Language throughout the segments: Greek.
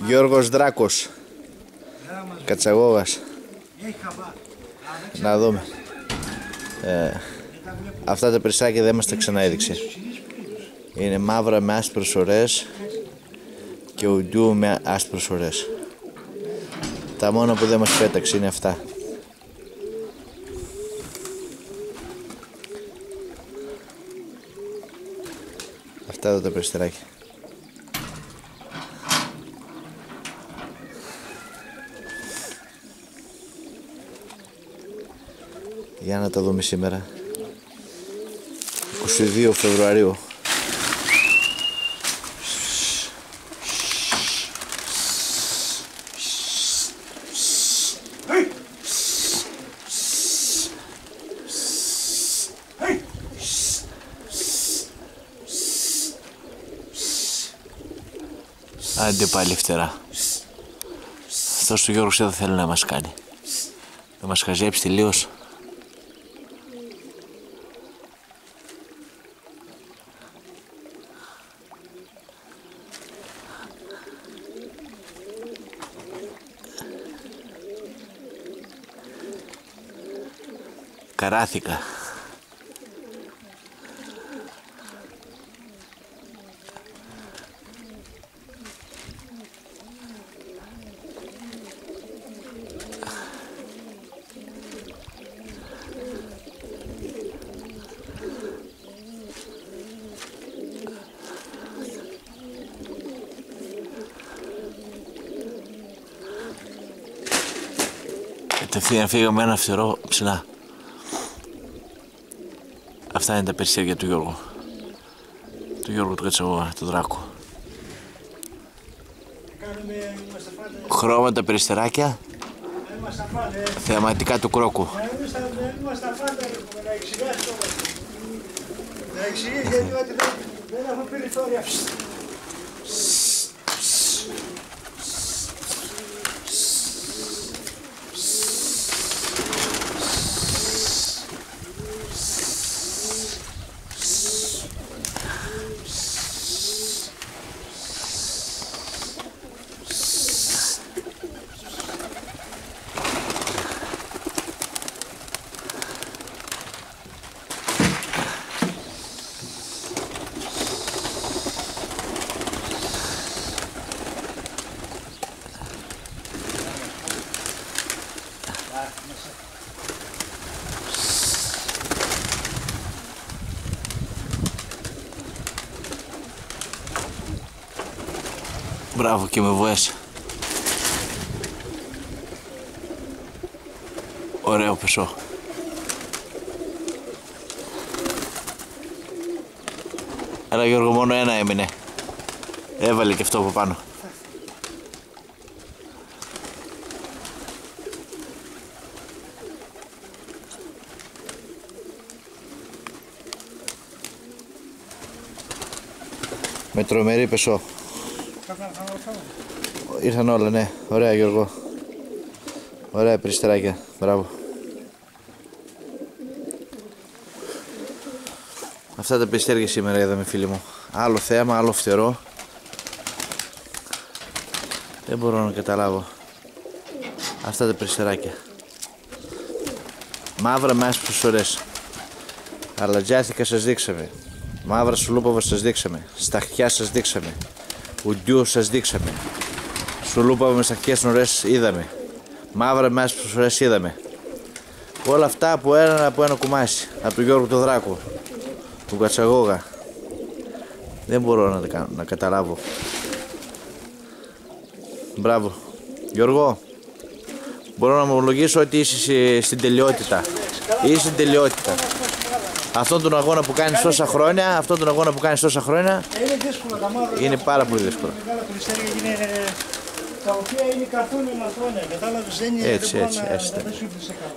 Γιώργος Δράκος, Κατσαγόγας. Να δούμε. Αυτά τα περιστάκια δεν μας τα ξαναέδειξε. Είναι μαύρα με άσπρες ωρές και ουντιού με άσπρες ωρές. Τα μόνα που δεν μας πέταξε είναι αυτά. Αυτά εδώ τα περιστεράκια. Για να τα δούμε σήμερα. 22 Φεβρουαρίου. Άντε πάλι φτερά. Αυτός ο Γιώργος δεν θέλει να μας κάνει. Θα μας χαζέψει τελείως. Καράθηκα. Κατευθείαν φύγαμε ένα φτερό ψηλά. Αυτά είναι τα περιστέρια του Γιώργου. Του Γιώργου του Κατσαγόγα, του Δράκου. Χρώματα περιστεράκια. Θεαματικά του Κρόκου. Να εξηγείς γιατί δεν έχω περιθώρια. Μπράβο και με βοές. Ωραίο πεσό. Έλα Γιώργο, μόνο ένα έμεινε. Έβαλε και αυτό από πάνω. Με τρομερή πεσό. Ήρθαν όλα, ναι. Ωραία Γιώργο. Ωραία περιστεράκια. Μπράβο. Αυτά τα περιστέρια σήμερα είδαμε, φίλοι μου. Άλλο θέαμα, άλλο φτερό. Δεν μπορώ να καταλάβω. Αυτά τα περιστεράκια. Μαύρα με άσπρες ώρες. Αλατζιάθηκα σας δείξαμε. Μαύρα σουλούπαβα σας δείξαμε. Σταχτιά σας δείξαμε. Ουντιού σας δείξαμε. Σουλούπαβα με σταχτιές ωρές είδαμε. Μαύρα με άσπρες ώρες είδαμε. Όλα αυτά από ένα κουμάσι. Από τον Γιώργο τον Δράκο. Του Κατσαγόγα. Δεν μπορώ να καταλάβω. Μπράβο. Γιώργο, μπορώ να μου ομολογήσω ότι είσαι στην τελειότητα. Είσαι στην τελειότητα. Αυτόν τον αγώνα που κάνεις τόσα χρόνια, Είναι δύσκολο τα μαύρα. Είναι πάρα πολύ δύσκολο. Μεγάλα περιστέρια είναι τα οποία είναι καθόλου μαθώνε. Κατάλαβες, δεν είναι. Έτσι.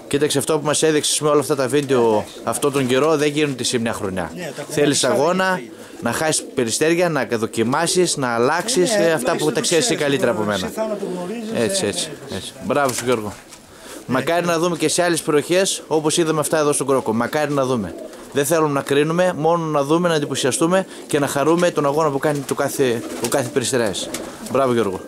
Κοίταξε, αυτό που μας έδειξες με όλα αυτά τα βίντεο αυτόν τον καιρό δεν γίνονται σε μια χρονιά. Θέλεις αγώνα, να χάσεις περιστέρια, να δοκιμάσεις, να αλλάξεις αυτά που τα ξέρεις καλύτερα από μένα. Έτσι. Μπράβο σου Γιώργο. Μακάρι να δούμε και σε άλλες περιοχές όπως είδαμε αυτά εδώ στον Κρόκο. Μακάρι να δούμε. Δεν θέλουμε να κρίνουμε, μόνο να δούμε, να εντυπωσιαστούμε και να χαρούμε τον αγώνα που κάνει ο κάθε περιστεράς. Μπράβο Γιώργο.